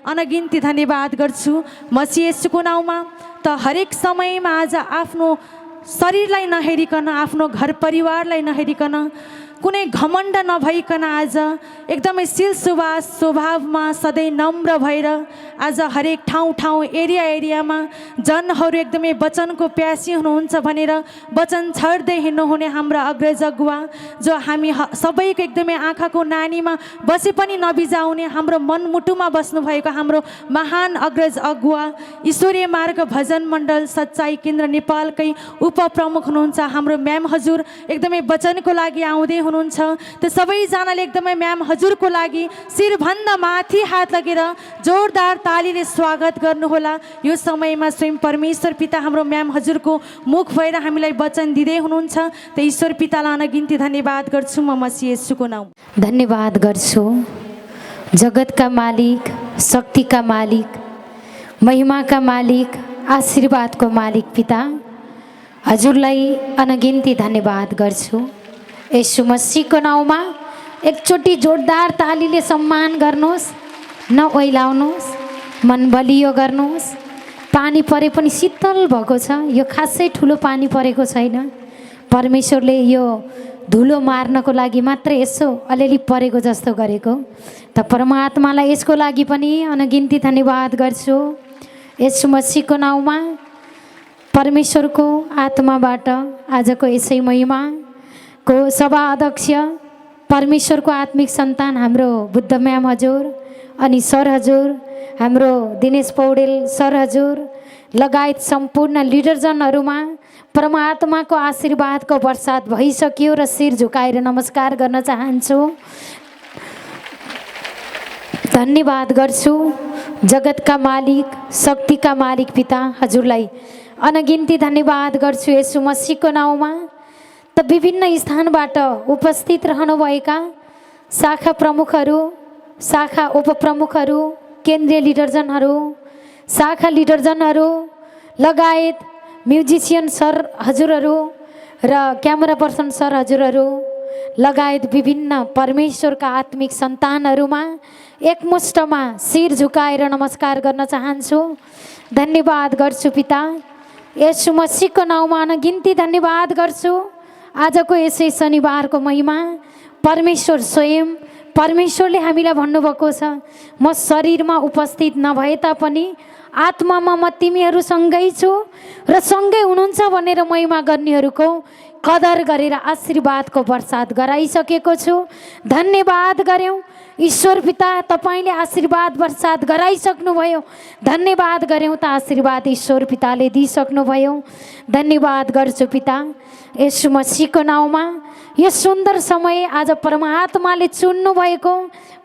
अनगिन्ती धन्यवाद गर्छु मसीह येशूको नाउँमा। त हरेक समयमा आज आफ्नो शरीरलाई नहेरिकन, आफ्नो घर परिवारलाई नहेरिकन, कुनै घमण्ड नभइकन आज एकदमै शील सुवास स्वभावमा सधैँ नम्र भएर आज हरेक ठाउँ एरियामा जनहरू एकदमै वचनको प्यासी हुनुहुन्छ भनेर वचन छर्दै हिँड्नुहुने हाम्रा अग्रज अगुवा, जो हामी सबैको एकदमै आँखाको नानीमा बसे पनि नबिजाउने हाम्रो मनमुटुमा बस्नुभएको हाम्रो महान अग्रज अगुवा, ईश्वरीय मार्ग भजन मण्डल सच्चाई केन्द्र नेपालकै उपप्रमुख हुनुहुन्छ हाम्रो म्याम हजुर, एकदमै वचनको लागि आउँदै हुनुहुन्छ। त्यो सबैजनाले एकदमै म्याम हजुरको लागि शिरभन्दा माथि हात लगेर जोरदार तालीले स्वागत गर्नुहोला। यो समयमा स्वयं परमेश्वर पिता हाम्रो म्याम हजुरको मुख भएर हामीलाई वचन दिँदै हुनुहुन्छ। त ईश्वर पितालाई अनगिन्ती धन्यवाद गर्छु म मसीह येशूको नाउँ। धन्यवाद गर्छु जगतका मालिक, शक्तिका मालिक, महिमाका मालिक, आशीर्वादको मालिक पिता हजुरलाई अनगिन्ती धन्यवाद गर्छु। येशू मसीहको नाउँमा एकचोटि जोरदार तालीले सम्मान गर्नुहोस्, नओइलाउनुहोस्, मन बलियो गर्नुहोस्। पानी परे पनि शीतल भएको छ, यो खासै ठुलो पानी परेको छैन। परमेश्वरले यो धुलो मार्नको लागि मात्रै यसो अलिअलि परेको जस्तो गरेको। त परमात्मालाई यसको लागि पनि अनगिन्ती धन्यवाद गर्छु। येशू मसीहको नाउँमा परमेश्वरको आत्माबाट आजको यसै महिमाको सभा अध्यक्ष, परमेश्वरको आत्मिक सन्तान हाम्रो बुद्ध म्याम हजुर अनि सर हजुर, हाम्रो दिनेश पौडेल सर हजुर लगायत सम्पूर्ण लिडरजनहरूमा परमात्माको आशीर्वादको वर्षात भइसक्यो र शिर झुकाएर नमस्कार गर्न चाहन्छु। धन्यवाद गर्छु जगतका मालिक, शक्तिका मालिक पिता हजुरलाई अनगिन्ती धन्यवाद गर्छु येशू मसीहको नाउँमा। त विभिन्न स्थानबाट उपस्थित रहनुभएका शाखा प्रमुखहरू, शाखा उपप्रमुखहरू, केन्द्रीय लिडरजनहरू, शाखा लिडरजनहरू लगायत म्युजिसियन सर हजुरहरू र क्यामेरा पर्सन सर हजुरहरू लगायत विभिन्न परमेश्वरका आत्मिक सन्तानहरूमा एकमुष्टमा शिर झुकाएर नमस्कार गर्न चाहन्छु। धन्यवाद गर्छु पिता येशू मसीहको नाउँमा अनगिन्ती धन्यवाद गर्छु। आजको यसै शनिबारको महिमा परमेश्वर स्वयं परमेश्वरले हामीलाई भन्नुभएको छ, म शरीरमा उपस्थित नभए तापनि आत्मामा म तिमीहरूसँगै छु र सँगै हुनुहुन्छ भनेर महिमा गर्नेहरूको कदर गरेर आशीर्वादको वर्षात गराइसकेको छु। धन्यवाद गऱ्यौँ ईश्वर पिता, तपाईँले आशीर्वाद वर्षात गराइसक्नुभयो। धन्यवाद गऱ्यौँ त आशीर्वाद ईश्वर पिताले दिइसक्नुभयो। धन्यवाद गर्छु पिता येशू मसीहको नाउँमा। यो सुन्दर समय आज परमात्माले चुन्नुभएको,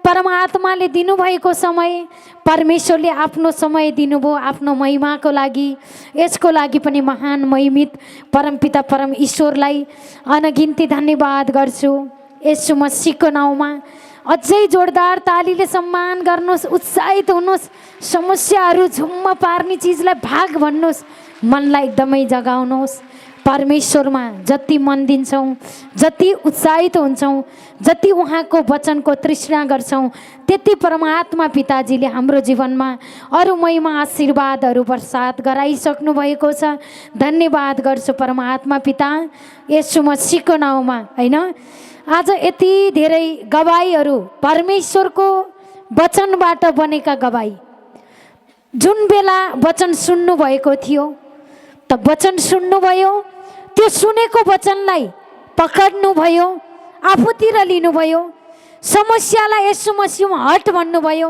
परमात्माले दिनुभएको समय, परमेश्वरले आफ्नो समय दिनुभयो आफ्नो महिमाको लागि। यसको लागि पनि महान महिमित परमपिता परम ईश्वरलाई अनगिन्ती धन्यवाद गर्छु येशू मसीहको नाउँमा। अझै जोरदार तालीले सम्मान गर्नुहोस्, उत्साहित हुनुहोस्, समस्याहरू झुम्म पार्ने चिजलाई भाग भन्नुहोस्, मनलाई एकदमै जगाउनुहोस्। परमेश्वरमा जति मन दिन्छौँ, जति उत्साहित हुन्छौँ, जति उहाँको वचनको तृष्णा गर्छौँ, त्यति परमात्मा पिताजीले हाम्रो जीवनमा अरू महिमा आशीर्वादहरू वर्षात गराइसक्नु भएको छ। धन्यवाद गर्छु परमात्मा पिता येशू मसीहको नाउँमा। होइन, आज यति धेरै गवाईहरू परमेश्वरको वचनबाट बनेका गवाई, जुन बेला वचन सुन्नुभएको थियो त वचन सुन्नुभयो, त्यो सुनेको वचनलाई पकड्नुभयो, आफूतिर लिनुभयो, समस्यालाई येशू मसीहमा हट भन्नुभयो।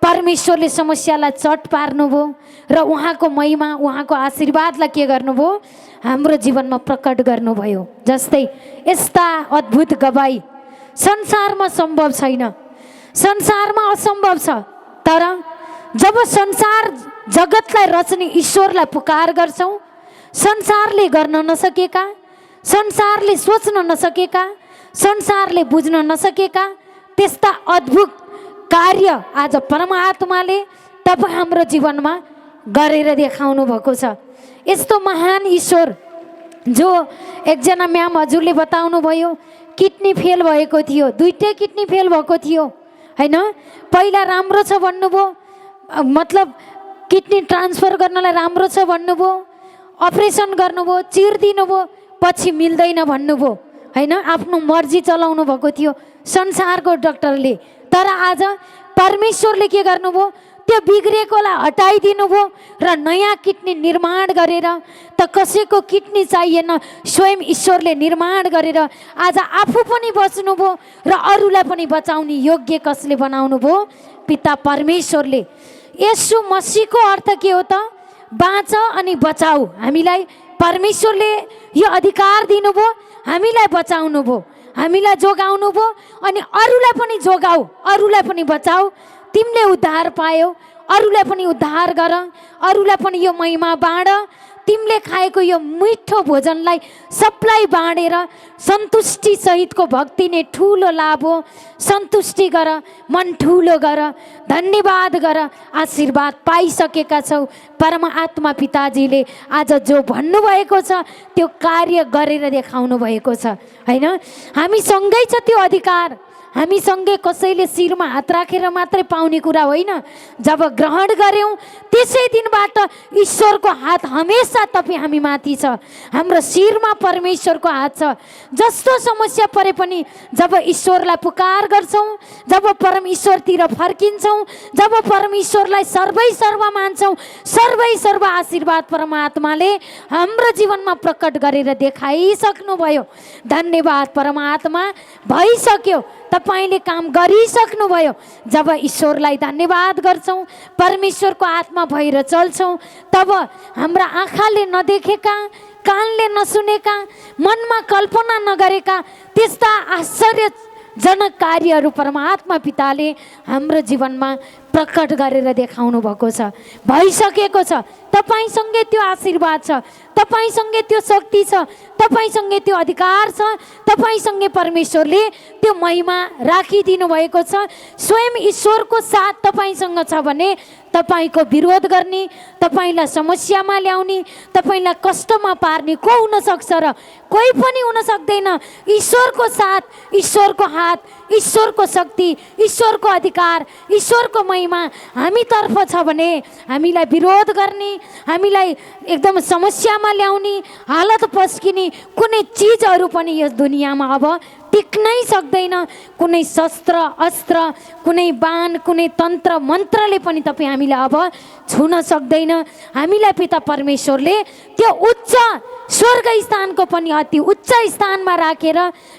परमेश्वरले समस्यालाई चट पार्नुभयो र उहाँको महिमा, उहाँको आशीर्वादलाई के गर्नुभयो, हाम्रो जीवनमा प्रकट गर्नुभयो। जस्तै यस्ता अद्भुत गवाई संसारमा सम्भव छैन, संसारमा असम्भव छ। तर जब संसार जगतलाई रच्ने ईश्वरलाई पुकार गर्छौँ, संसारले गर्न नसकेका, संसारले सोच्न नसकेका, संसारले बुझ्न नसकेका त्यस्ता अद्भुत कार्य आज परमात्माले तपाईँ हाम्रो जीवनमा गरेर देखाउनु भएको छ। यस्तो महान ईश्वर जो एकजना म्याम हजुरले बताउनु भयो, किडनी फेल भएको थियो, दुईटै किडनी फेल भएको थियो। होइन, पहिला राम्रो छ भन्नुभयो, मतलब किडनी ट्रान्सफर गर्नलाई राम्रो छ भन्नुभयो, अपरेसन गर्नुभयो, चिरिदिनुभयो, पछि मिल्दैन भन्नुभयो होइन। आफ्नो मर्जी चलाउनु भएको थियो संसारको डक्टरले, तर आज परमेश्वरले के गर्नुभयो, त्यो बिग्रेकोलाई हटाइदिनु भयो र नयाँ किडनी निर्माण गरेर, त कसैको किडनी चाहिएन, स्वयं ईश्वरले निर्माण गरेर आज आफू पनि बच्नुभयो र अरूलाई पनि बचाउने योग्य कसले बनाउनु भयो, पिता परमेश्वरले। यसु मसीहको अर्थ के हो त, बाँच अनि बचाऊ। हामीलाई परमेश्वरले यो अधिकार दिनुभयो, हामीलाई बचाउनु भयो, हामीलाई जोगाउनु भयो, अनि अरूलाई पनि जोगाऊ, अरूलाई पनि बचाऊ। तिमीले उद्धार पायौ, अरूलाई पनि उद्धार गर, अरूलाई पनि यो महिमा बाँड। तिमीले खाएको यो मिठो भोजनलाई सबलाई बाँडेर सन्तुष्टि सहितको भक्ति नै ठुलो लाभ हो। सन्तुष्टि गर, मन ठुलो गर, धन्यवाद गर, आशीर्वाद पाइसकेका छौ। परमात्मा पिताजीले आज जो भन्नुभएको छ त्यो कार्य गरेर देखाउनु भएको छ होइन। हामीसँगै छ त्यो अधिकार, हामीसँगै कसैले शिरमा हात राखेर मात्रै पाउने कुरा होइन। जब ग्रहण गऱ्यौँ त्यसै दिनबाट ईश्वरको हात हमेसा तपाईँ हामी माथि छ, हाम्रो शिरमा परमेश्वरको हात छ। जस्तो समस्या परे पनि जब ईश्वरलाई पुकार गर्छौँ, जब परमेश्वरतिर फर्किन्छौँ, जब परमेश्वरलाई सर्वै सर्व मान्छौँ, सर्वै सर्व आशीर्वाद परमात्माले हाम्रो जीवनमा प्रकट गरेर देखाइसक्नुभयो। धन्यवाद परमात्मा, भइसक्यो, तपाईले काम गरिसक्नुभयो। जब ईश्वरलाई धन्यवाद गर्छौँ, परमेश्वरको आत्मा भएर चल्छौँ, तब हाम्रा आँखाले नदेखेका, कानले नसुनेका, मनमा कल्पना नगरेका त्यस्ता आश्चर्यजनक कार्यहरू परमात्मा पिताले हाम्रो जीवनमा प्रकट गरेर देखाउनु भएको छ, भइसकेको छ। तपाईसँगै त्यो आशीर्वाद छ, तपाईसँगै त्यो शक्ति छ, तपाईसँगै त्यो अधिकार छ, तपाईसँगै परमेश्वरले त्यो महिमा राखिदिनु भएको छ। स्वयं ईश्वरको साथ तपाईसँग छ भने तपाईको विरोध गर्ने, तपाईलाई समस्यामा ल्याउने, तपाईलाई कष्टमा पार्ने को हुन सक्छ र? कोही पनि हुन सक्दैन। ईश्वरको साथ, ईश्वरको हात, ईश्वरको शक्ति, ईश्वरको अधिकार, ईश्वरको महिमा हामीतर्फ छ भने हामीलाई विरोध गर्ने, हामीलाई एकदम समस्यामा ल्याउने, हालत पस्किने कुनै चिजहरू पनि यस दुनियाँमा अब टिक्नै सक्दैन। कुनै शस्त्र अस्त्र, कुनै बाण, कुनै तन्त्र मन्त्रले पनि तपाईँ हामीलाई अब छुन सक्दैन। हामीलाई पिता परमेश्वरले त्यो उच्च स्वर्ग स्थानको पनि अति उच्च स्थानमा राखेर,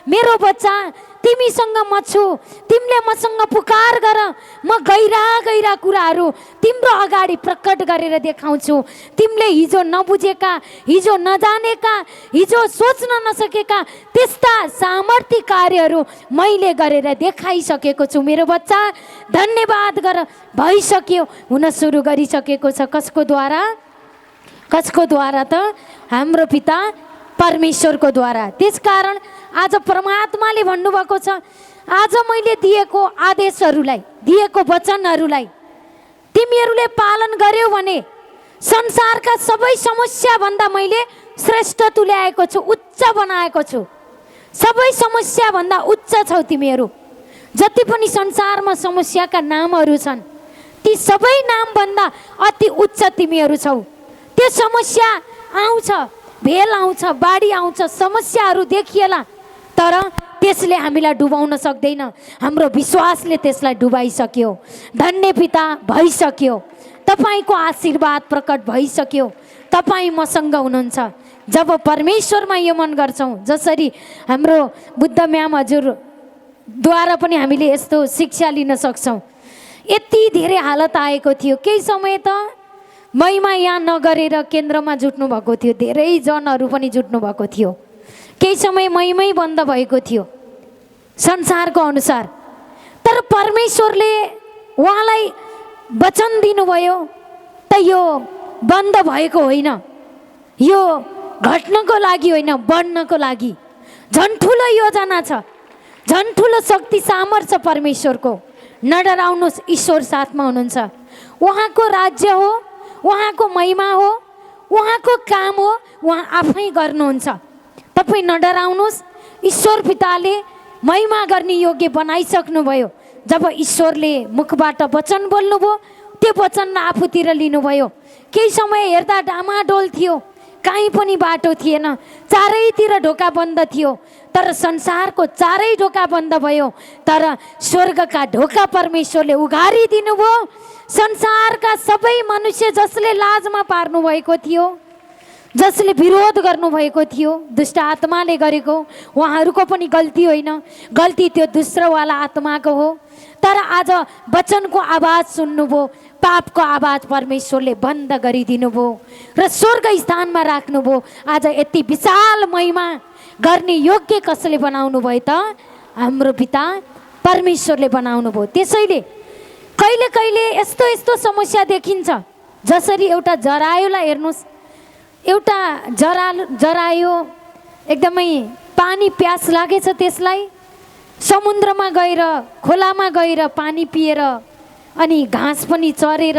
मेरो बच्चा तिमीसँग म छु, तिमीले मसँग पुकार गर, म गहिरा गहिरा कुराहरू तिम्रो अगाडि प्रकट गरेर देखाउँछु। तिमीले हिजो नबुझेका, हिजो नजानेका, हिजो सोच्न नसकेका त्यस्ता सामर्थ्य कार्यहरू मैले गरेर देखाइसकेको छु। मेरो बच्चा धन्यवाद गर, भइसक्यो, हुन सुरु गरिसकेको छ। कसको द्वारा? कसको द्वारा त? हाम्रो पिता परमेश्वरको द्वारा। त्यसकारण आज परमात्माले भन्नुभएको छ, आज मैले दिएको आदेशहरूलाई, दिएको वचनहरूलाई तिमीहरूले पालन गर्यौ भने संसारका सबै समस्याभन्दा मैले श्रेष्ठ तुल्याएको छु, उच्च बनाएको छु। सबै समस्याभन्दा उच्च छौ तिमीहरू। जति पनि संसारमा समस्याका नामहरू छन्, ती सबै नामभन्दा अति उच्च तिमीहरू छौ। त्यो समस्या आउँछ, भेल आउँछ, बाढी आउँछ, समस्याहरू देखिएला, तर त्यसले हामीलाई डुबाउन सक्दैन। हाम्रो विश्वासले त्यसलाई डुबाइसक्यो। धन्य पिता, भइसक्यो, तपाईँको आशीर्वाद प्रकट भइसक्यो। तपाईँ मसँग हुनुहुन्छ। जब परमेश्वरमा यो मन गर्छौँ, जसरी हाम्रो बुद्ध म्याम हजुरद्वारा पनि हामीले यस्तो शिक्षा लिन सक्छौँ। यति धेरै हालत आएको थियो, केही समय त महिमा यहाँ नगरेर केन्द्रमा जुट्नु भएको थियो, धेरै जनहरू पनि जुट्नु भएको थियो। केही समय महिमै बन्द भएको थियो संसारको अनुसार, तर परमेश्वरले उहाँलाई वचन दिनुभयो त यो बन्द भएको होइन, यो घट्नको लागि होइन, बढ्नको लागि। झन् ठुलो योजना छ, झन् ठुलो शक्ति सामर्थ्य परमेश्वरको। नडराउनुहोस्, ईश्वर साथमा हुनुहुन्छ। उहाँको राज्य हो, उहाँको महिमा हो, उहाँको काम हो, उहाँ आफै गर्नुहुन्छ। तपाईँ नडराउनुहोस्। ईश्वर पिताले महिमा गर्ने योग्य बनाइसक्नुभयो। जब ईश्वरले मुखबाट वचन बोल्नुभयो, त्यो वचनलाई आफूतिर लिनुभयो। केही समय हेर्दा डामाडोल थियो, कहीँ पनि बाटो थिएन, चारैतिर ढोका बन्द थियो। तर संसारको चारै ढोका बन्द भयो, तर स्वर्गका ढोका परमेश्वरले उघारिदिनु भयो। संसारका सबै मनुष्य जसले लाजमा पार्नु भएको थियो, जसले विरोध गर्नुभएको थियो, दुष्ट आत्माले गरेको, उहाँहरूको पनि गल्ती होइन, गल्ती त्यो दोस्रोवाला आत्माको हो। तर आज वचनको आवाज सुन्नुभयो, पापको आवाज परमेश्वरले बन्द गरिदिनु भयो र स्वर्ग स्थानमा राख्नुभयो। आज यति विशाल महिमा गर्ने योग्य कसले बनाउनु भयो त? हाम्रो पिता परमेश्वरले बनाउनु भयो। त्यसैले कहिले कहिले यस्तो यस्तो समस्या देखिन्छ, जसरी एउटा जरायोलाई हेर्नुहोस्, एउटा जरायो एकदमै पानी प्यास लागेछ, त्यसलाई समुद्रमा गएर खोलामा गएर पानी पिएर अनि घाँस पनि चरेर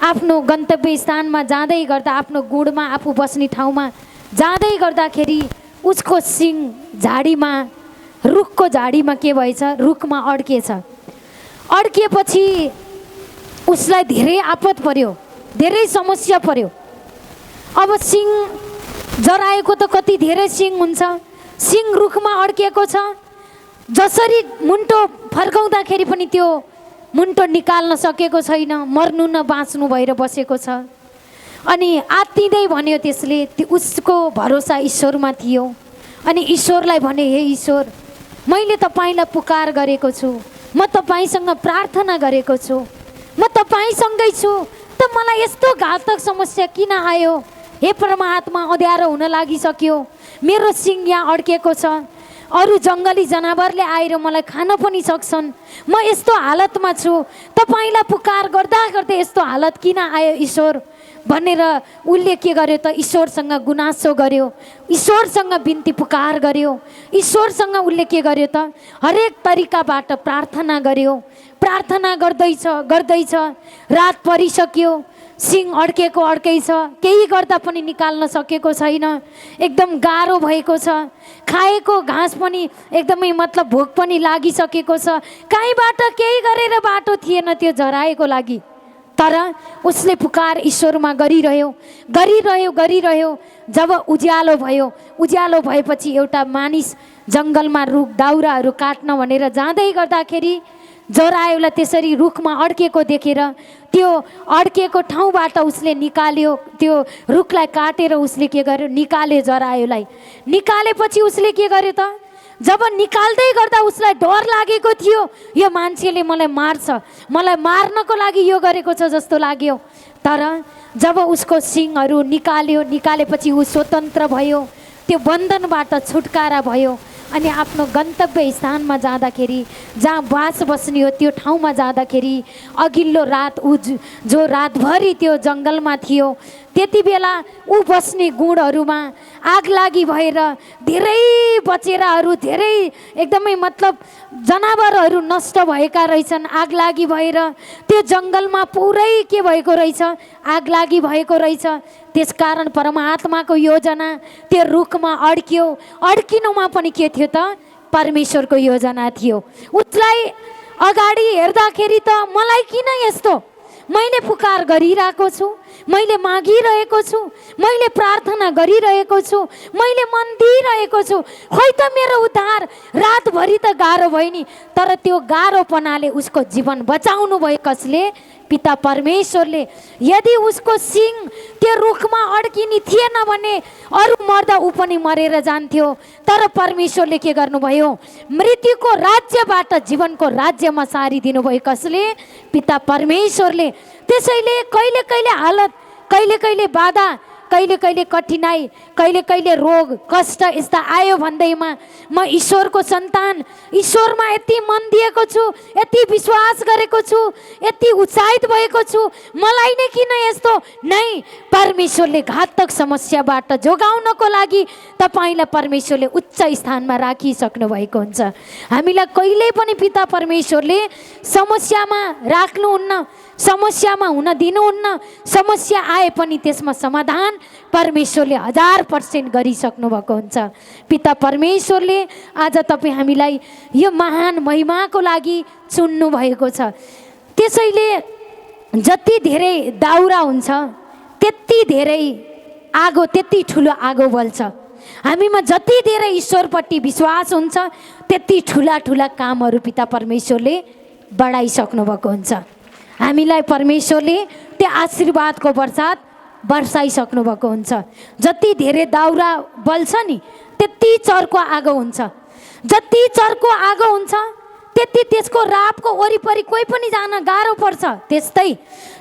आफ्नो गन्तव्य स्थानमा जाँदै गर्दा, आफ्नो गुडमा आफू बस्ने ठाउँमा जाँदै गर्दाखेरि उसको सिङ झाडीमा, रुखको झाडीमा के भएछ, रुखमा अड्किएछ। अड्किएपछि उसलाई धेरै आपत पर्यो, धेरै समस्या पर्यो। अब सिङ जराएको त कति धेरै सिङ हुन्छ, सिङ रुखमा अड्किएको छ, जसरी मुन्टो फर्काउँदाखेरि पनि त्यो मुन्टो निकाल्न सकेको छैन, मर्नु न बाँच्नु भएर बसेको छ। अनि आत्तिँदै भन्यो त्यसले, उसको भरोसा ईश्वरमा थियो। अनि ईश्वरलाई भने, हे ईश्वर, मैले तपाईँलाई पुकार गरेको छु, म तपाईँसँग प्रार्थना गरेको छु, म तपाईँसँगै छु, त मलाई यस्तो घातक समस्या किन आयो? हे परमात्मा, अँध्यारो हुन लागिसक्यो, मेरो सिङ यहाँ अड्केको छ, अरू जङ्गली जनावरले आएर मलाई खान पनि सक्छन्, म यस्तो हालतमा छु, तपाईँलाई पुकार गर्दा गर्दै यस्तो हालत किन आयो ईश्वर भनेर उसले के गर्यो त? ईश्वरसँग गुनासो गर्यो, ईश्वरसँग बिन्ती पुकार गर्यो, ईश्वरसँग उसले के गर्यो त? हरेक तरिकाबाट प्रार्थना गर्यो। प्रार्थना गर्दैछ गर्दैछ, रात परिसक्यो, सिङ अड्केको अड्कै छ, केही गर्दा पनि निकाल्न सकेको छैन, एकदम गाह्रो भएको छ। खाएको घाँस पनि एकदमै मतलब भोक पनि लागिसकेको छ, कहीँबाट केही गरेर बाटो थिएन त्यो जराएको लागि। तर उसले पुकार ईश्वरमा गरिरह्यो गरिरह्यो गरिरह्यो। जब उज्यालो भयो, उज्यालो भएपछि एउटा मानिस जङ्गलमा रुख दाउराहरू काट्न भनेर जाँदै गर्दाखेरि जरायोलाई त्यसरी रुखमा अड्केको देखेर त्यो अड्केको ठाउँबाट उसले निकाल्यो, त्यो रुखलाई काटेर उसले के गर्यो? निकाल्यो जरायोलाई। निकालेपछि उसले के गर्यो त? जब निकाल्दै गर्दा उसलाई डर लागेको थियो, यो मान्छेले मलाई मार्छ, मलाई मार्नको लागि यो गरेको छ जस्तो लाग्यो। तर जब उसको सिङहरू निकालेपछि ऊ स्वतन्त्र भयो, त्यो बन्धनबाट छुटकारा भयो। अनि आफ्नो गन्तव्य स्थानमा जाँदाखेरि, जहाँ बास बस्ने हो त्यो ठाउँमा जाँदाखेरि अघिल्लो रात ऊ जो रातभरि त्यो जङ्गलमा थियो, त्यति बेला ऊ बस्ने गुणहरूमा आग लागि भएर धेरै बचेराहरू, धेरै एकदमै मतलब जनावरहरू नष्ट भएका रहेछन्। आग लागि भएर त्यो जङ्गलमा पुरै के भएको रहेछ? आग लागि भएको रहेछ। त्यसकारण परमात्माको योजना त्यो रुखमा अड्कियो। अड्किनुमा पनि के थियो त? परमेश्वरको योजना थियो। उसलाई अगाडि हेर्दाखेरि त मलाई किन यस्तो? मैले पुकार गरिरहेको छु, मैले मागिरहेको छु, मैले प्रार्थना गरिरहेको छु, मैले मन दिइरहेको छु, खोइ त मेरो उद्धार। रातभरि त गाह्रो भयो नि, तर त्यो गाह्रोपनाले उसको जीवन बचाउनु भयो कसले? पिता परमेश्वरले। यदि उसको सिङ त्यो रुखमा अड्किने थिएन भने अरू मर्दा ऊ पनि मरेर जान्थ्यो। तर परमेश्वरले के गर्नुभयो? मृत्युको राज्यबाट जीवनको राज्यमा सारिदिनु भयो कसले? पिता परमेश्वरले। त्यसैले कहिले कहिले हालत, कहिले कहिले बाधा, कहिले कहिले कठिनाई, कहिले कहिले रोग कष्ट यस्ता आयो भन्दैमा म ईश्वरको सन्तान, ईश्वरमा यति मन दिएको छु, यति विश्वास गरेको छु, यति उत्साहित भएको छु, मलाई नै किन यस्तो? नै, परमेश्वरले घातक समस्याबाट जोगाउनको लागि तपाईँलाई परमेश्वरले उच्च स्थानमा राखिसक्नु भएको हुन्छ। हामीलाई कहिल्यै पनि पिता परमेश्वरले समस्यामा राख्नुहुन्न, समस्यामा हुन दिनुहुन्न। समस्या आए पनि त्यसमा समाधान परमेश्वरले 1000% गरिसक्नु भएको हुन्छ। पिता परमेश्वरले आज तपाईँ हामीलाई यो महान महिमाको लागि चुन्नु भएको छ। त्यसैले जति धेरै दाउरा हुन्छ त्यति धेरै आगो, त्यति ठुलो आगो बल्छ। हामीमा जति धेरै ईश्वरपट्टि विश्वास हुन्छ त्यति ठुला ठुला कामहरू पिता परमेश्वरले बढाइसक्नु भएको हुन्छ। हामीलाई परमेश्वरले त्यो आशीर्वादको बर्सात बर्साइसक्नु भएको हुन्छ। जति धेरै दाउरा बल्छ नि त्यति चर्को आगो हुन्छ। जति चर्को आगो हुन्छ त्यति त्यसको रापको वरिपरि कोही पनि जान गाह्रो पर्छ। त्यस्तै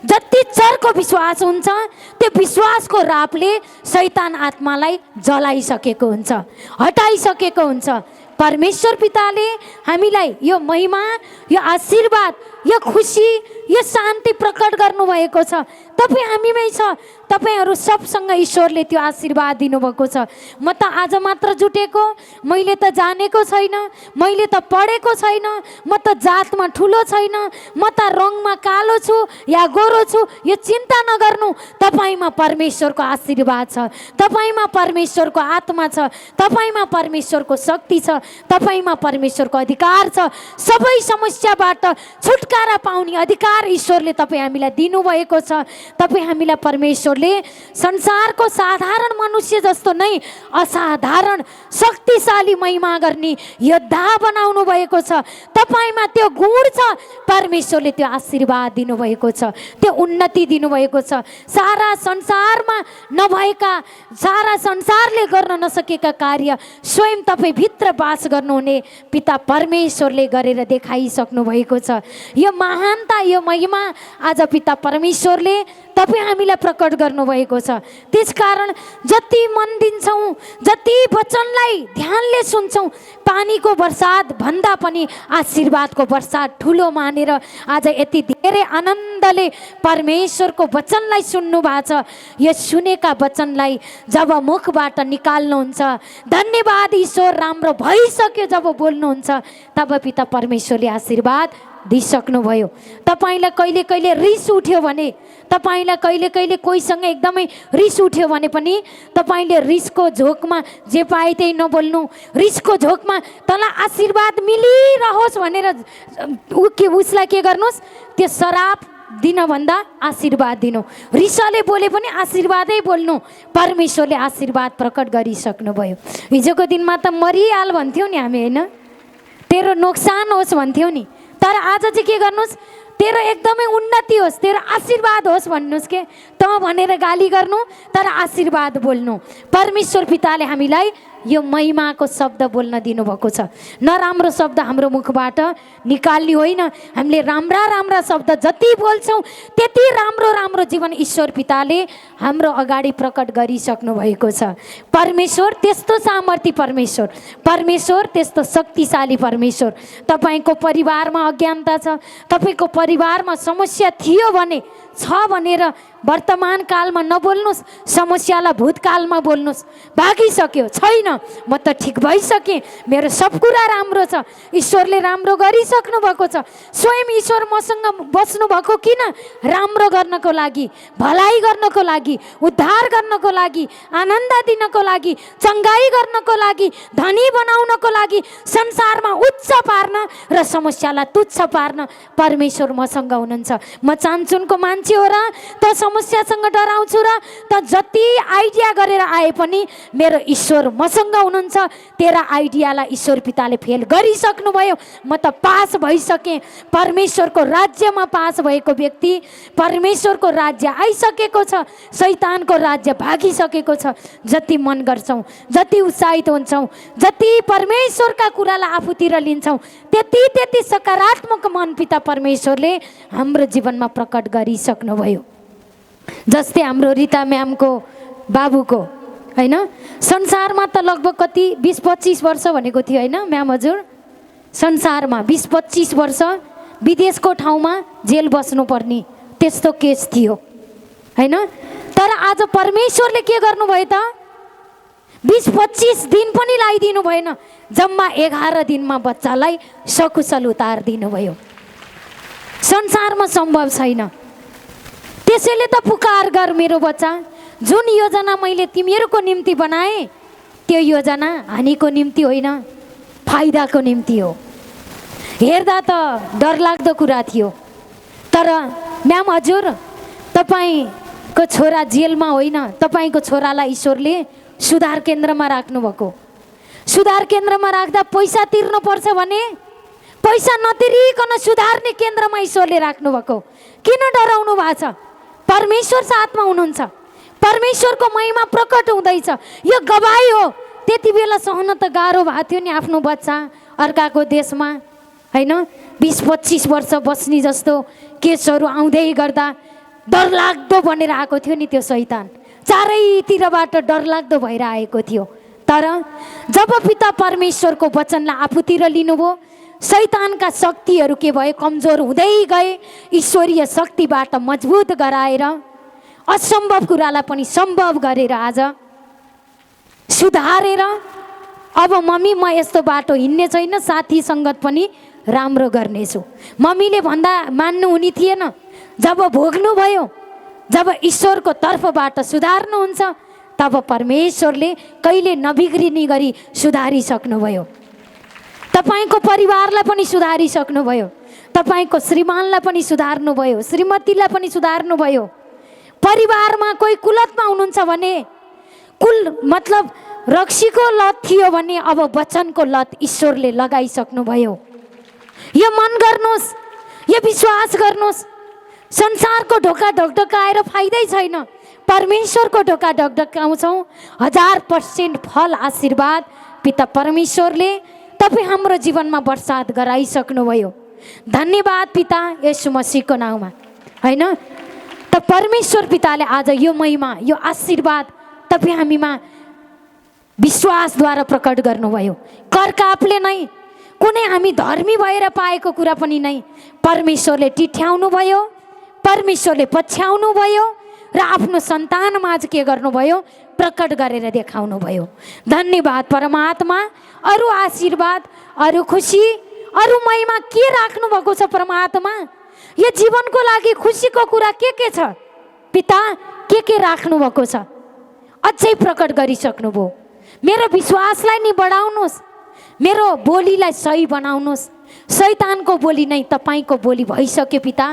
जति चर्को विश्वास हुन्छ त्यो विश्वासको रापले शैतान आत्मालाई जलाइसकेको हुन्छ, हटाइसकेको हुन्छ। परमेश्वर पिताले हामीलाई यो महिमा, यो आशीर्वाद, यो खुसी, यो शान्ति प्रकट गर्नुभएको छ। तपाईँ हामीमै छ। तपाईँहरू सबसँग ईश्वरले त्यो आशीर्वाद दिनुभएको छ। म त आज मात्र जुटेको, मैले त जानेको छैन, मैले त पढेको छैन, म त जातमा ठुलो छैन, म त रङमा कालो छु या गोरो छु, यो चिन्ता नगर्नु। तपाईँमा परमेश्वरको आशीर्वाद छ, तपाईँमा परमेश्वरको आत्मा छ, तपाईँमा परमेश्वरको शक्ति छ, तपाईँमा परमेश्वरको अधिकार छ। सबै समस्याबाट छुटकारा पाउने अधिकार ईश्वरले तपाईँ हामीलाई दिनुभएको छ। तपाईँ हामीलाई परमेश्वरले संसारको साधारण मनुष्य जस्तो नै असाधारण शक्तिशाली महिमा गर्ने योद्धा बनाउनु भएको छ। तपाईँमा त्यो गुण छ। परमेश्वरले त्यो आशीर्वाद दिनुभएको छ, त्यो उन्नति दिनुभएको छ। सारा संसारमा नभएका, सारा संसारले गर्न नसकेका कार्य स्वयं तपाईँ भित्र बास गर्नुहुने पिता परमेश्वरले गरेर देखाइसक्नु भएको छ। यो महानता, यो महिमा आज पिता परमेश्वरले तपाईँ हामीलाई प्रकट गर्नुभएको छ। त्यसकारण जति मन दिन्छौँ, जति वचनलाई ध्यानले सुन्छौँ, पानीको वर्षात भन्दा पनि आशीर्वादको वर्षात ठुलो मानेर आज यति धेरै आनन्दले परमेश्वरको वचनलाई सुन्नु भएको छ। यो सुनेका वचनलाई जब मुखबाट निकाल्नुहुन्छ, धन्यवाद ईश्वर राम्रो भइसक्यो जब बोल्नुहुन्छ, तब पिता परमेश्वरले आशीर्वाद दिइसक्नुभयो। तपाईँलाई कहिले कहिले रिस उठ्यो भने, तपाईँलाई कहिले कहिले कोहीसँग एकदमै रिस उठ्यो भने पनि तपाईँले रिसको झोकमा जे पाए त्यही नबोल्नु, रिसको झोकमा तँलाई आशीर्वाद मिलिरहोस् भनेर उसलाई के गर्नुहोस्, त्यो श्राप दिनभन्दा आशीर्वाद दिनु। रिसले बोले पनि आशीर्वादै बोल्नु। परमेश्वरले आशीर्वाद प्रकट गरिसक्नुभयो। हिजोको दिनमा त मरिहाल भन्थ्यौँ नि हामी, होइन? तेरो नोक्सान होस् भन्थ्यौँ नि, तर आज चाहिँ के गर्नुहोस्, तेरो एकदमै उन्नति होस्, तेरो आशीर्वाद होस् भन्नुहोस्। के त भनेर गाली गर्नु, तर आशीर्वाद बोल्नु। परमेश्वर पिताले हामीलाई यो महिमाको शब्द बोल्न दिनुभएको छ। नराम्रो शब्द हाम्रो मुखबाट निकाल्ने होइन। हामीले राम्रा राम्रा शब्द जति बोल्छौँ त्यति राम्रो राम्रो जीवन ईश्वर पिताले हाम्रो अगाडि प्रकट गरिसक्नु भएको छ। परमेश्वर त्यस्तो सामर्थ्य परमेश्वर, परमेश्वर त्यस्तो शक्तिशाली परमेश्वर। तपाईँको परिवारमा अज्ञानता छ, तपाईँको परिवारमा समस्या थियो भने, छ भनेर वर्तमान कालमा नबोल्नुहोस्, समस्यालाई भूतकालमा बोल्नुहोस्। भागिसक्यो, छैन, म त ठिक भइसकेँ, मेरो सब कुरा राम्रो छ, ईश्वरले राम्रो गरिसक्नु भएको छ। स्वयं ईश्वर मसँग बस्नु भएको किन? राम्रो गर्नको लागि, भलाइ गर्नको लागि, उद्धार गर्नको लागि, आनन्द दिनको लागि, चङ्गाई गर्नको लागि, धनी बनाउनको लागि, संसारमा उच्च पार्न र समस्यालाई तुच्छ पार्न परमेश्वर मसँग हुनुहुन्छ। म चाहन्छु मान्छे हो र त समस्यासँग डराउँछु र त जति आइडिया गरेर आए पनि मेरो ईश्वर मसँग हुनुहुन्छ। तेरा आइडियालाई ईश्वर पिताले फेल गरिसक्नुभयो। म त पास भइसकेँ। परमेश्वरको राज्यमा पास भएको व्यक्ति, परमेश्वरको राज्य आइसकेको छ, शैतानको राज्य भागिसकेको छ। जति मन गर्छौँ, जति उत्साहित हुन्छौँ, जति परमेश्वरका कुरालाई आफूतिर लिन्छौँ, त्यति त्यति सकारात्मक मन पिता परमेश्वरले हाम्रो जीवनमा प्रकट गरिसक्नुभयो। जस्तै हाम्रो रिता म्यामको बाबुको, होइन, संसारमा त लगभग कति 20-25 वर्ष भनेको थियो, होइन म्याम हजुर? संसारमा 20-25 वर्ष विदेशको ठाउँमा जेल बस्नुपर्ने त्यस्तो केस थियो, होइन? तर आज परमेश्वरले के गर्नुभयो त? 20-25 दिन पनि लगाइदिनु भएन, जम्मा 11 दिनमा बच्चालाई सकुशल उतार दिनुभयो। संसारमा सम्भव छैन। त्यसैले त पुकार गर मेरो बच्चा, जुन योजना मैले तिमीहरूको निम्ति बनाएँ त्यो योजना हानिको निम्ति होइन, फाइदाको निम्ति हो। हेर्दा त डरलाग्दो कुरा थियो, तर म्याम हजुर, तपाईँको छोरा जेलमा होइन, तपाईँको छोरालाई ईश्वरले सुधार केन्द्रमा राख्नुभएको। सुधार केन्द्रमा राख्दा पैसा तिर्नुपर्छ भने पैसा नतिरिकन सुधार्ने केन्द्रमा ईश्वरले राख्नुभएको। किन डराउनु भएको छ? परमेश्वर साथमा हुनुहुन्छ, परमेश्वरको महिमा प्रकट हुँदैछ। यो गवाही हो। त्यति बेला सहन त गाह्रो भएको थियो नि, आफ्नो बच्चा अर्काको देशमा होइन 20-25 वर्ष बस्ने जस्तो केसहरू आउँदै गर्दा डरलाग्दो बनेर आएको थियो नि त्यो शैतान। चारैतिरबाट डरलाग्दो भएर आएको थियो। तर जब पिता परमेश्वरको वचनलाई आफूतिर लिनुभयो, शैतानका शक्तिहरू के भए? कमजोर हुँदै गए। ईश्वरीय शक्तिबाट मजबुत गराएर असम्भव कुरालाई पनि सम्भव गरेर आज सुधारेर अब मम्मी म यस्तो बाटो हिँड्ने छैन, साथी सङ्गत पनि राम्रो गर्नेछु। मम्मीले भन्दा मान्नु हुने थिएन। जब भोग्नुभयो, जब ईश्वरको तर्फबाट सुधार्नुहुन्छ, तब परमेश्वरले कहिले नबिग्रिने गरी सुधारिसक्नुभयो। तपाईँको परिवारलाई पनि सुधारिसक्नुभयो, तपाईँको श्रीमानलाई पनि सुधार्नुभयो, श्रीमतीलाई पनि सुधार्नुभयो। परिवारमा कोही कुलतमा हुनुहुन्छ भने मतलब रक्सीको लत थियो भने अब वचनको लत ईश्वरले लगाइसक्नुभयो। यो मन गर्नुहोस्, यो विश्वास गर्नुहोस्। संसारको ढोका ढकढकाएर फाइदै छैन। परमेश्वरको ढोका ढकढकाउँछौँ, 1000% फल आशीर्वाद पिता परमेश्वरले तपाईँ हाम्रो जीवनमा वर्षात गराइसक्नुभयो। धन्यवाद पिता येशू मसीहको नाउँमा, होइन त परमेश्वर पिताले आज यो महिमा, यो आशीर्वाद तपाईँ हामीमा विश्वासद्वारा प्रकट गर्नुभयो। करकापले नै, कुनै हामी धर्मी भएर पाएको कुरा पनि नै, परमेश्वरले टिठ्याउनु भयो, परमेश्वरले पछ्याउनु भयो र आफ्नो सन्तानमाझ के गर्नुभयो? प्रकट गरेर देखाउनु भयो। धन्यवाद परमात्मा। अरू आशीर्वाद, अरू खुसी, अरू महिमा के राख्नु भएको छ परमात्मा? यो जीवनको लागि खुसीको कुरा के छ पिता? के राख्नु भएको छ? अझै प्रकट गरिसक्नुभयो। मेरो विश्वासलाई नि बढाउनुहोस्, मेरो बोलीलाई सही बनाउनुहोस्। शैतानको बोली नै तपाईँको बोली भइसक्यो पिता।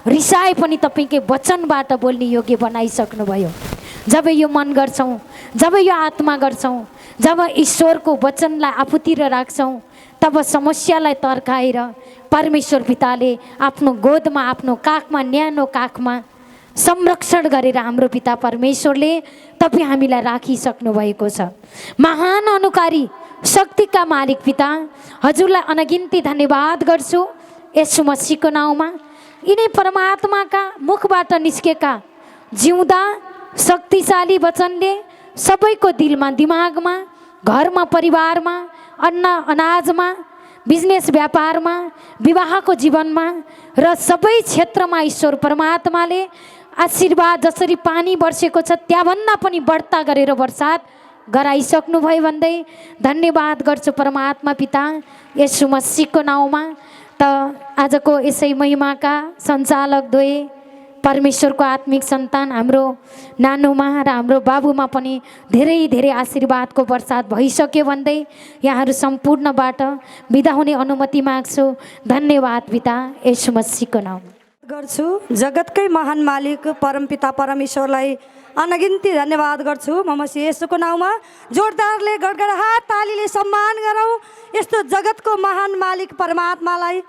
रिसाए पनि तपाईँकै वचनबाट बोल्ने योग्य बनाइसक्नुभयो। जब यो मन गर्छौँ, जब यो आत्मा गर्छौँ, जब ईश्वरको वचनलाई आफूतिर राख्छौँ, तब समस्यालाई तर्काएर परमेश्वर पिताले आफ्नो गोदमा, आफ्नो काखमा, न्यानो काखमा संरक्षण गरेर हाम्रो पिता परमेश्वरले तपाईँ हामीलाई राखिसक्नु भएको छ। महान अनुकारी शक्तिका मालिक पिता, हजुरलाई अनगिन्ती धन्यवाद गर्छु येशू मसीहको नाउँमा। यिनै परमात्माका मुखबाट निस्केका जिउँदा शक्तिशाली वचनले सबैको दिलमा, दिमागमा, घरमा, परिवारमा, अन्न अनाजमा, बिजनेस व्यापारमा, विवाहको जीवनमा र सबै क्षेत्रमा ईश्वर परमात्माले आशीर्वाद जसरी पानी बर्सेको छ त्यहाँभन्दा पनि बढ्ता गरेर वर्षात गराइसक्नुभयो भन्दै धन्यवाद गर्छु परमात्मा पिता येशू मसीहको नाउँमा। त आजको यसै महिमाका सञ्चालक द्वय परमेश्वरको आत्मिक सन्तान हाम्रो नानुमा र हाम्रो बाबुमा पनि धेरै धेरै आशीर्वादको वर्षात भइसक्यो भन्दै यहाँहरू सम्पूर्णबाट बिदा हुने अनुमति माग्छु। धन्यवाद पिता येशू मसीहको नाउँमा गर्छु। जगतकै महान मालिक परमपिता परमेश्वरलाई अनगिन्ती धन्यवाद गर्छु म मसीह येशूको नाउँमा। जोरदारले गडगडाट तालीले सम्मान गरौँ यस्तो जगतको महान मालिक परमात्मालाई।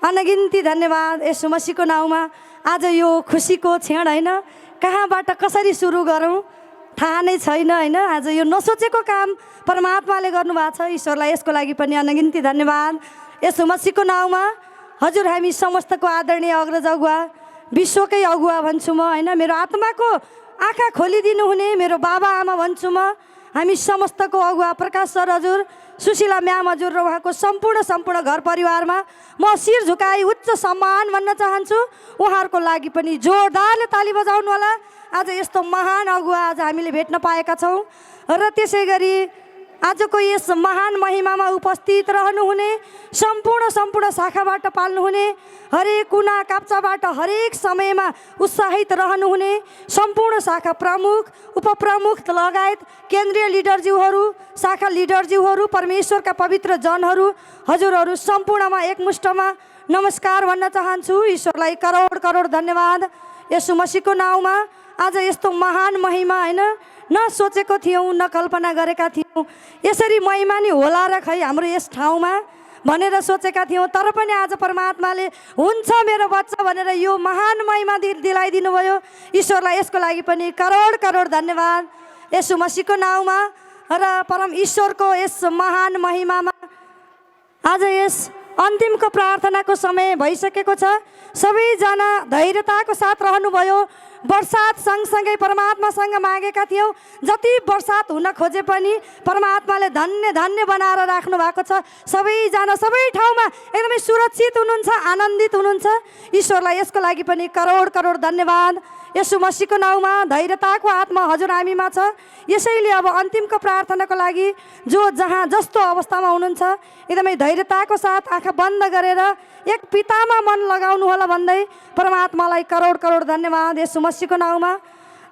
अनगिन्ती धन्यवाद येशू मसीहको नाउँमा। आज यो खुसीको क्षण होइन, कहाँबाट कसरी सुरु गरौँ थाहा नै छैन होइन। आज यो नसोचेको काम परमात्माले गर्नुभएको छ। ईश्वरलाई यसको लागि पनि अनगिन्ती धन्यवाद येशू मसीहको नाउँमा। हजुर हामी समस्तको आदरणीय अग्रज अगुवा, विश्वकै अगुवा भन्छु म होइन। मेरो आत्माको आँखा खोलिदिनु हुने मेरो बाबा आमा भन्छु म। हामी समस्तको अगुवा प्रकाश सर हजुर, सुशीला म्याम हजुर र उहाँको सम्पूर्ण घर परिवारमा म शिर झुकाई उच्च सम्मान भन्न चाहन्छु। उहाँहरूको लागि पनि जोरदारले ताली बजाउनु होला। आज यस्तो महान अगुवा आज हामीले भेट्न पाएका छौँ र त्यसै गरी आजको यस महान महिमामा उपस्थित रहनुहुने सम्पूर्ण शाखाबाट पाल्नुहुने हरेक कुना काप्चाबाट हरेक समयमा उत्साहित रहनुहुने सम्पूर्ण शाखा प्रमुख उपप्रमुख लगायत केन्द्रीय लिडरज्यूहरू शाखा लिडरज्यूहरू परमेश्वरका पवित्र जनहरू हजुरहरू सम्पूर्णमा एकमुष्टमा नमस्कार भन्न चाहन्छु। ईश्वरलाई करोड करोड धन्यवाद। यसु मसीहको नाउँमा आज यस्तो महान महिमा हैन न सोचेको थियौँ न कल्पना गरेका थियौँ यसरी महिमा नि होला र खै हाम्रो यस ठाउँमा भनेर सोचेका थियौँ। तर पनि आज परमात्माले हुन्छ मेरो बच्चा भनेर यो महान महिमा दिलाइदिनु भयो। ईश्वरलाई यसको लागि पनि करोड करोड धन्यवाद। यसु मसीहको नाउँमा र परम ईश्वरको यस महान महिमामा आज यस अन्तिमको प्रार्थनाको समय भइसकेको छ। सबैजना धैर्यताको साथ रहनुभयो। वर्षात सँगसँगै परमात्मासँग मागेका थियौँ। जति वर्षात हुन खोजे पनि परमात्माले धन्य धन्य बनाएर राख्नु भएको छ। सबैजना सबै ठाउँमा एकदमै सुरक्षित हुनुहुन्छ, आनन्दित हुनुहुन्छ। ईश्वरलाई यसको लागि पनि करोड करोड धन्यवाद। यसु मसीहको नाउँमा धैर्यताको आत्मा हजुर हामीमा छ। यसैले अब अन्तिमको प्रार्थनाको लागि जो जहाँ जस्तो अवस्थामा हुनुहुन्छ एकदमै धैर्यताको साथ आँखा बन्द गरेर एक पितामा मन लगाउनु होला भन्दै परमात्मालाई करोड करोड धन्यवाद। यसु मसीहको नाउँमा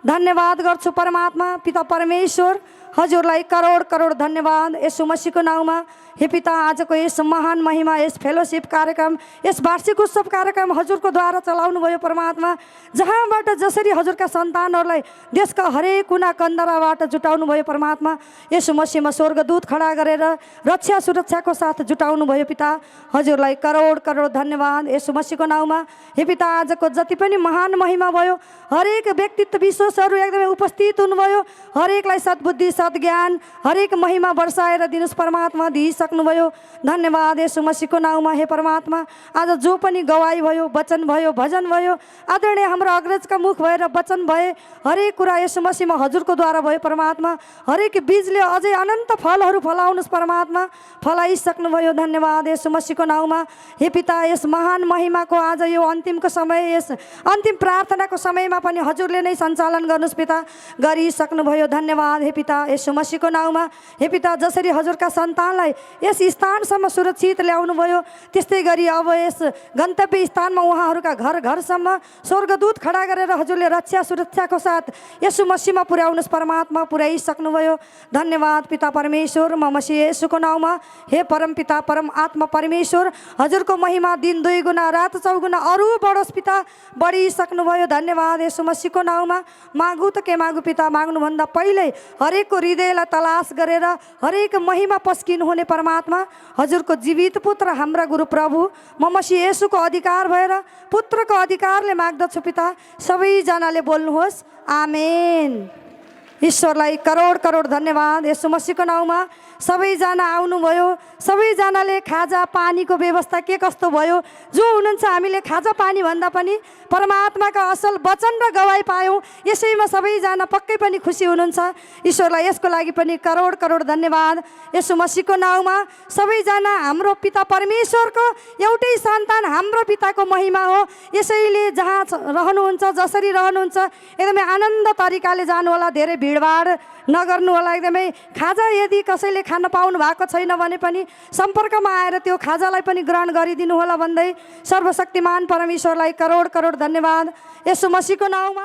धन्यवाद गर्छु परमात्मा पिता परमेश्वर हजुरलाई करोड करोड धन्यवाद। यसु मसीहको नाउँमा हे पिता आजको यस महान महिमा यस फेलोसिप कार्यक्रम यस वार्षिक उत्सव कार्यक्रम हजुरको द्वारा चलाउनु भयो परमात्मा। जहाँबाट जसरी हजुरका सन्तानहरूलाई देशका हरेक कुना कन्दराबाट जुटाउनु भयो परमात्मा। यसु मसीहमा स्वर्गदूत खडा गरेर रक्षा सुरक्षाको साथ जुटाउनु भयो पिता हजुरलाई करोड करोड धन्यवाद। यसु मसीहको नाउँमा हे पिता आजको जति पनि महान महिमा भयो हरेक व्यक्तित्व विशेषहरू एकदमै उपस्थित हुनुभयो। हरेकलाई सद्बुद्धि सद्ज्ञान हरेक महिमा वर्षाएर दिनुहोस् परमात्मा दिइसक्नुभयो। धन्यवाद यसु मसीहको नाउँमा हे परमात्मा। आज जो पनि गवाई भयो वचन भयो भजन भयो आदरणीय हाम्रो अग्रजका मुख भएर वचन भए हरेक कुरा यसु मसीहमा हजुरको द्वारा भयो परमात्मा। हरेक बीजले अझै अनन्त फलहरू फलाउनुहोस् परमात्मा फलाइसक्नुभयो। धन्यवाद यसु मसीहको नाउँमा हे पिता यस महान महिमाको आज यो अन्तिमको समय यस अन्तिम प्रार्थनाको समयमा पनि हजुरले नै सञ्चालन गर्नुहोस् पिता गरिसक्नुभयो। धन्यवाद हे पिता यसु मसीहको नाउँमा हे पिता जसरी हजुरका सन्तानलाई यस स्थानसम्म सुरक्षित ल्याउनु भयो त्यस्तै गरी अब यस गन्तव्य स्थानमा उहाँहरूका घर घरसम्म स्वर्गदूत खडा गरेर हजुरले रक्षा सुरक्षाको साथ यसु मसीहमा पुर्याउनुहोस् परमात्मा पुर्याइसक्नुभयो। धन्यवाद पिता परमेश्वर म मसीह यसुको नाउँमा हे परम पिता परम आत्मा परमेश्वर हजुरको महिमा दिन 2 गुणा रात 4 गुणा अरू बढोस् पिता बढिसक्नुभयो। धन्यवाद यसु मसीहको नाउँमा मागु त के मागु पिता माग्नुभन्दा पहिल्यै हरेकको हृदयलाई तलास गरेर हरेक महिमा पस्किनु हुने परमात्मा हजुरको जीवित पुत्र हाम्रा गुरु प्रभु म मसीह येशूको अधिकार भएर पुत्रको अधिकारले माग्दछु पिता सबैजनाले बोल्नुहोस् आमेन। ईश्वरलाई करोड करोड धन्यवाद। यसु मसीहको नाउँमा सबैजना आउनुभयो। सबैजनाले खाजा पानीको व्यवस्था के कस्तो भयो जो हुनुहुन्छ हामीले खाजा पानी भन्दा पनि परमात्माका असल वचन र गवाई पायौँ यसैमा सबैजना पक्कै पनि खुसी हुनुहुन्छ। ईश्वरलाई यसको लागि पनि करोड करोड धन्यवाद। यसु मसीहको नाउँमा सबैजना हाम्रो पिता परमेश्वरको एउटै सन्तान हाम्रो पिताको महिमा हो। यसैले जहाँ रहनुहुन्छ जसरी रहनुहुन्छ एकदमै आनन्द तरिकाले जानु होला। धेरै भिडभाड नगर्नु होला। एकदमै खाजा यदि कसैले खान पाउनु भएको छैन भने पनि सम्पर्कमा आएर त्यो खाजालाई पनि ग्रहण गरिदिनु होला भन्दै सर्वशक्तिमान परमेश्वरलाई करोड करोड धन्यवाद। यसु मसीहको नाउँमा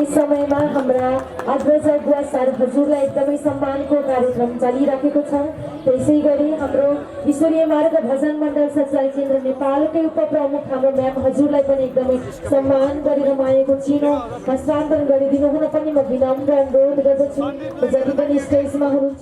समयमा हाम्रा अग्रज गुवा सर हजुरलाई एकदमै सम्मानको कार्यक्रम चलिरहेको छ। त्यसै गरी हाम्रो ईश्वरीय मार्ग भजन मण्डल सञ्चालन केन्द्र नेपालकै उपप्रमुख हाम्रो म्याम हजुरलाई पनि एकदमै सम्मान गरेर मागेको चिनो हस्तान्तरण गरिदिनु हुन पनि म विनम्र अनुरोध गर्दछु। जति पनि स्टेजमा हुनुहुन्छ